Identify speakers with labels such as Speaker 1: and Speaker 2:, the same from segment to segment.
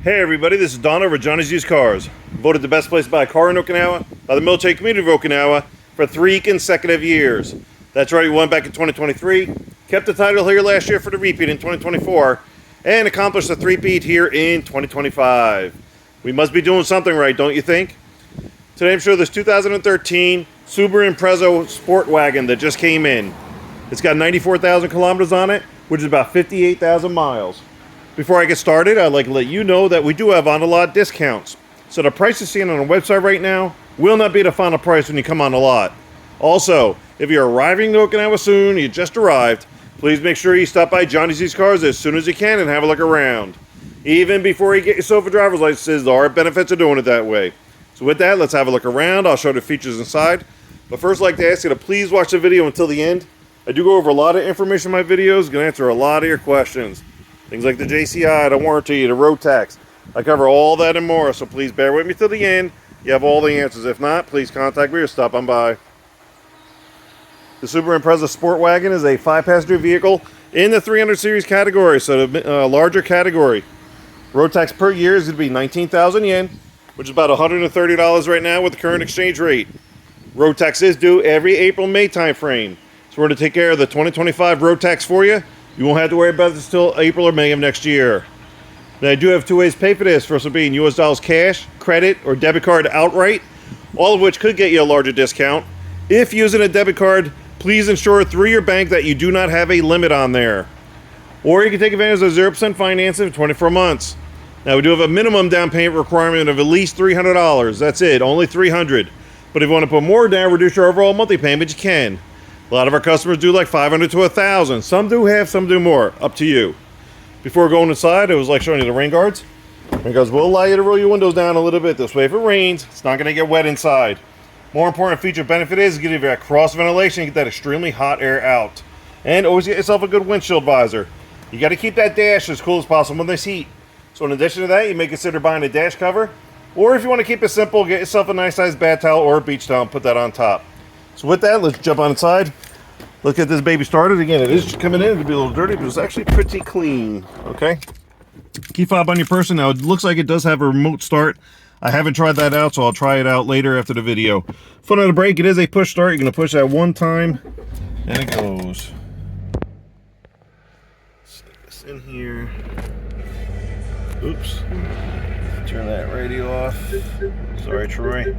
Speaker 1: Hey everybody, this is Don over at Johnny's Used Cars. Voted the best place to buy a car in Okinawa by the military community of Okinawa for 3 consecutive years. That's right, we won back in 2023, kept the title here last year for the repeat in 2024, and accomplished the three-peat here in 2025. We must be doing something right, don't you think? Today I'm showing this 2013 Subaru IMpreza sport wagon that just came in. It's got 94,000 kilometers on it, which is about 58,000 miles. Before I get started, I'd like to let you know that we do have on-the-lot discounts. So the price you're seeing on our website right now will not be the final price when you come on the lot. Also, if you're arriving to Okinawa soon, you just arrived, please make sure you stop by Johnny's Used Cars as soon as you can and have a look around. Even before you get yourself a driver's license, there are benefits of doing it that way. So with that, let's have a look around. I'll show the features inside. But first, I'd like to ask you to please watch the video until the end. I do go over a lot of information in my videos, going to answer a lot of your questions. Things like the JCI, the warranty, the road tax. I cover all that and more, so please bear with me till the end. You have all the answers. If not, please contact me or stop on by. The Subaru IMpreza Sport Wagon is a 5-passenger vehicle in the 300 series category, so the larger category. Road tax per year is going to be 19,000 yen, which is about $130 right now with the current exchange rate. Road tax is due every April-May time frame. So we're going to take care of the 2025 road tax for you. You won't have to worry about this until April or May of next year. Now I do have 2 ways to pay for this. First will be in US dollars cash, credit, or debit card outright, all of which could get you a larger discount. If using a debit card, please ensure through your bank that you do not have a limit on there. Or you can take advantage of 0% financing for 24 months. Now we do have a minimum down payment requirement of at least $300. That's it, only $300. But if you want to put more down, reduce your overall monthly payment, you can. A lot of our customers do like $500 to $1,000. Some do half, some do more. Up to you. Before going inside, it was like showing you the rain guards. Rain guards will allow you to roll your windows down a little bit. This way, if it rains, it's not going to get wet inside. More important feature benefit is getting that cross ventilation, get that extremely hot air out. And always get yourself a good windshield visor. You got to keep that dash as cool as possible when there's heat. So in addition to that, you may consider buying a dash cover. Or if you want to keep it simple, get yourself a nice sized bath towel or a beach towel and put that on top. So with that, let's jump on inside. Let's get this baby started. Again, it is coming in. It'll be a little dirty, but it's actually pretty clean. Okay. Key fob on your person. Now, it looks like it does have a remote start. I haven't tried that out, so I'll try it out later after the video. Foot on the brake. It is a push start. You're going to push that one time, and it goes. Stick this in here. Oops. Turn that radio off. Sorry, Troy.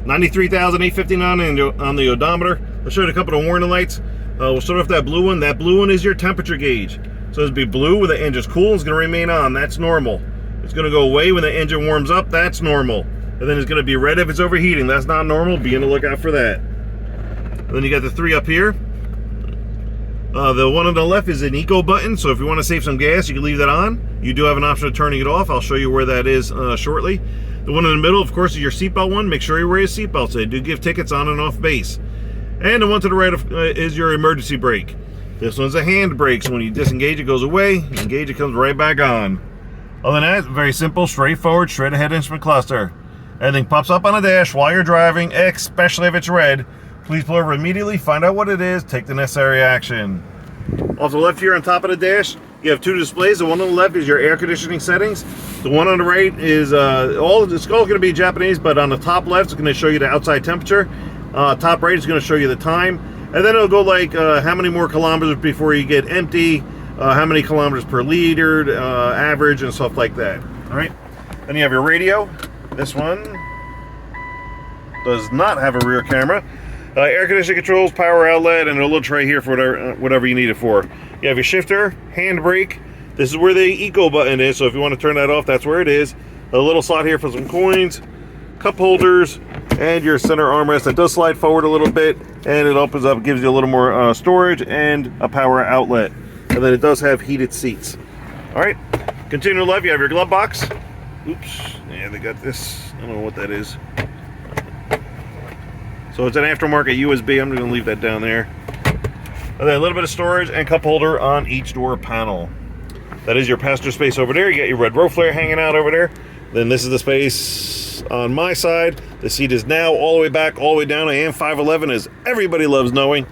Speaker 1: 93,859 on the odometer. I'll show you a couple of warning lights. We'll start off that blue one. That blue one is your temperature gauge. So it'll be blue when the engine's cool. It's going to remain on. That's normal. It's going to go away when the engine warms up. That's normal. And then it's going to be red if it's overheating. That's not normal. Be on the lookout for that. And then you got the 3 up here. The one on the left is an eco button. So if you want to save some gas, you can leave that on. You do have an option of turning it off. I'll show you where that is shortly. The one in the middle, of course, is your seatbelt one. Make sure you wear your seatbelt. So they do give tickets on and off base. And the one to the right is your emergency brake. This one's a hand brake. So when you disengage, it goes away. You engage, it comes right back on. Other than that, very simple, straightforward, straight ahead instrument cluster. Everything pops up on the dash while you're driving, especially if it's red. Please pull over immediately, find out what it is, take the necessary action. Off the left here on top of the dash, you have 2 displays. The one on the left is your air conditioning settings. The one on the right is, it's all going to be Japanese, but on the top left, it's going to show you the outside temperature. Top right is going to show you the time. And then it'll go like how many more kilometers before you get empty, how many kilometers per liter, average, and stuff like that. All right. Then you have your radio. This one does not have a rear camera. Air conditioning controls, power outlet, and a little tray here for whatever you need it for. You have your shifter, handbrake. This is where the eco button is, so if you want to turn that off, that's where it is. A little slot here for some coins, cup holders, and your center armrest that does slide forward a little bit, and it opens up, gives you a little more storage and a power outlet. And then it does have heated seats. All right, continue left, you have your glove box. Oops, yeah, they got this. I don't know what that is. So it's an aftermarket USB. I'm going to leave that down there. And then a little bit of storage and cup holder on each door panel. That is your passenger space over there. You got your red row flare hanging out over there. Then this is the space on my side. The seat is now all the way back, all the way down. I am 5'11", as everybody loves knowing.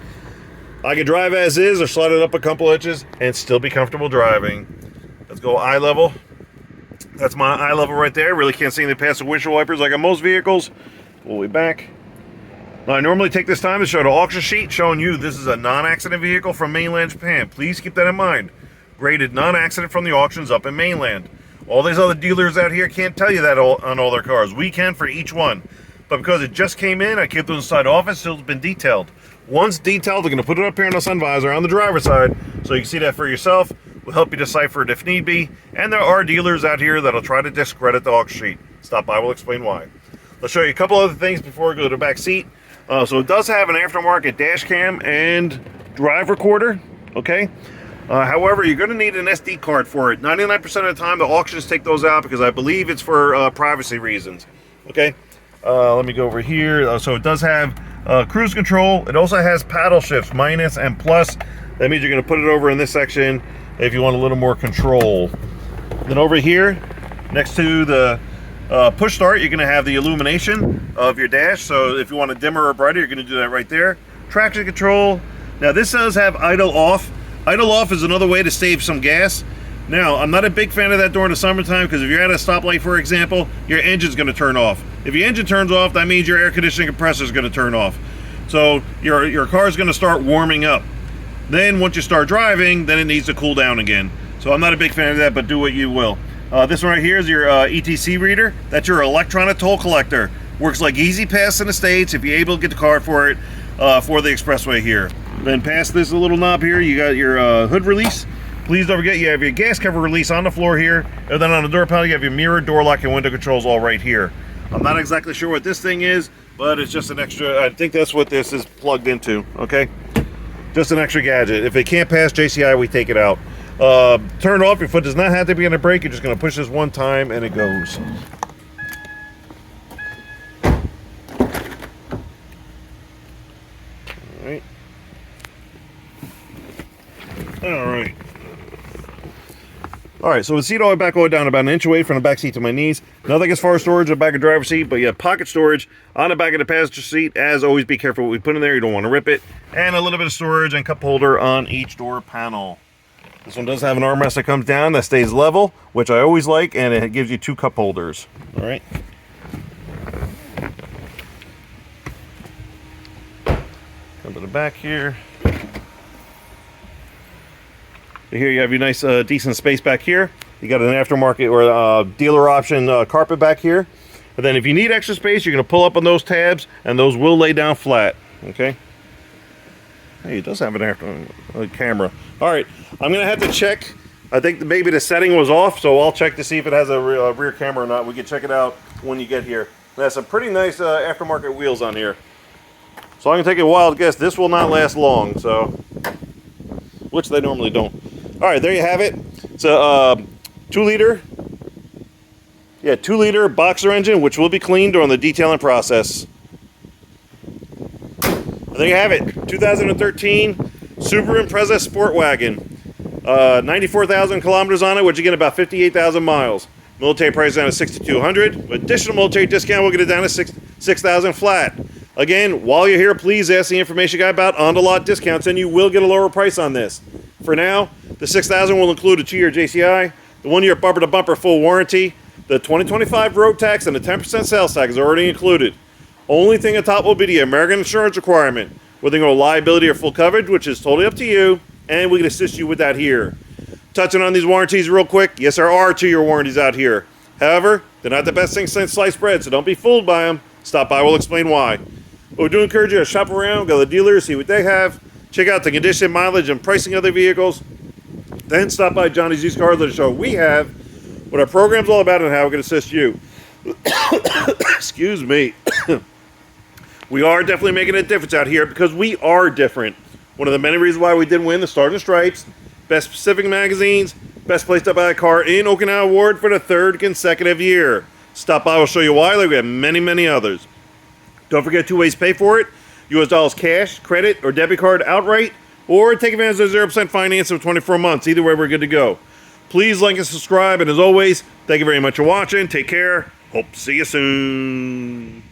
Speaker 1: I could drive as is or slide it up a couple inches and still be comfortable driving. Let's go eye level. That's my eye level right there. Really can't see anything past the windshield wipers like on most vehicles. All the way back. Now, I normally take this time to show the auction sheet showing you this is a non-accident vehicle from mainland Japan. Please keep that in mind. Graded non-accident from the auctions up in mainland. All these other dealers out here can't tell you that on all their cars. We can for each one. But because it just came in, I kept it inside office, so it's been detailed. Once detailed, they're going to put it up here on the sun visor on the driver's side, so you can see that for yourself. We'll help you decipher it if need be. And there are dealers out here that'll try to discredit the auction sheet. Stop by, we'll explain why. Let's show you a couple other things before we go to the back seat. So it does have an aftermarket dash cam and drive recorder, okay? However, you're going to need an SD card for it. 99% of the time, the auctions take those out because I believe it's for privacy reasons, okay? Let me go over here. So it does have cruise control. It also has paddle shifts, minus and plus. That means you're going to put it over in this section if you want a little more control. Then over here, next to the push start, you're going to have the illumination of your dash. So if you want a dimmer or brighter, you're going to do that right there. Traction control. Now this does have idle off. Idle off is another way to save some gas. Now, I'm not a big fan of that during the summertime because if you're at a stoplight, for example, your engine's going to turn off. If your engine turns off, that means your air conditioning compressor is going to turn off. So your car is going to start warming up. Then once you start driving, then it needs to cool down again. So I'm not a big fan of that, but do what you will. This one right here is your ETC reader. That's your electronic toll collector. Works like Easy Pass in the States if you're able to get the card for it for the expressway here. Then past this little knob here, you got your hood release. Please don't forget you have your gas cover release on the floor here, and then on the door panel you have your mirror, door lock, and window controls all right here. I'm not exactly sure what this thing is, but it's just an extra, I think that's what this is plugged into, okay? Just an extra gadget. If it can't pass JCI, we take it out. Turn off, your foot does not have to be on the brake, you're just gonna push this one time and it goes. All right, so the seat all the way back, all the way down, about an inch away from the back seat to my knees. Nothing as far as storage in the back of the driver's seat, but you have pocket storage on the back of the passenger seat. As always, be careful what we put in there. You don't want to rip it. And a little bit of storage and cup holder on each door panel. This one does have an armrest that comes down that stays level, which I always like, and it gives you 2 cup holders. All right. Come to the back here. Here you have your nice decent space back here. You got an aftermarket or dealer option carpet back here. And then if you need extra space, you're going to pull up on those tabs and those will lay down flat. Okay. Hey, it does have an after camera. All right, I'm going to have to check. I think maybe the setting was off, so I'll check to see if it has a rear camera or not. We can check it out when you get here. It has some pretty nice aftermarket wheels on here. So I'm going to take a wild guess. This will not last long, so which they normally don't. All right, there you have it. It's a 2-liter, 2-liter boxer engine, which will be cleaned during the detailing process. And there you have it, 2013 Subaru IMpreza Sport Wagon. 94,000 kilometers on it, which you get about 58,000 miles. Military price down to $6,200. With additional military discount, we'll get it down to $6,000 flat. Again, while you're here, please ask the information guy about on-the-lot discounts, and you will get a lower price on this. For now, the $6,000 will include a 2-year JCI, the 1-year bumper-to-bumper full warranty, the 2025 road tax, and the 10% sales tax is already included. Only thing on top will be the American insurance requirement, whether you go liability or full coverage, which is totally up to you, and we can assist you with that here. Touching on these warranties real quick, yes, there are 2-year warranties out here. However, they're not the best thing since sliced bread, so don't be fooled by them. Stop by, we'll explain why. But we do encourage you to shop around, go to the dealers, see what they have, check out the condition, mileage, and pricing of their vehicles. Then stop by Johnny's Used Cars to show we have what our program's all about and how we can assist you. Excuse me. We are definitely making a difference out here because we are different. One of the many reasons why we did win the Stars and Stripes, Best Pacific Magazine's Best Place to Buy a Car in Okinawa Award for the 3rd consecutive year. Stop by, we'll show you why. Like we have many, many others. Don't forget 2 ways to pay for it. US dollars cash, credit, or debit card outright, or take advantage of 0% finance of 24 months. Either way, we're good to go. Please like and subscribe, and as always, thank you very much for watching. Take care. Hope to see you soon.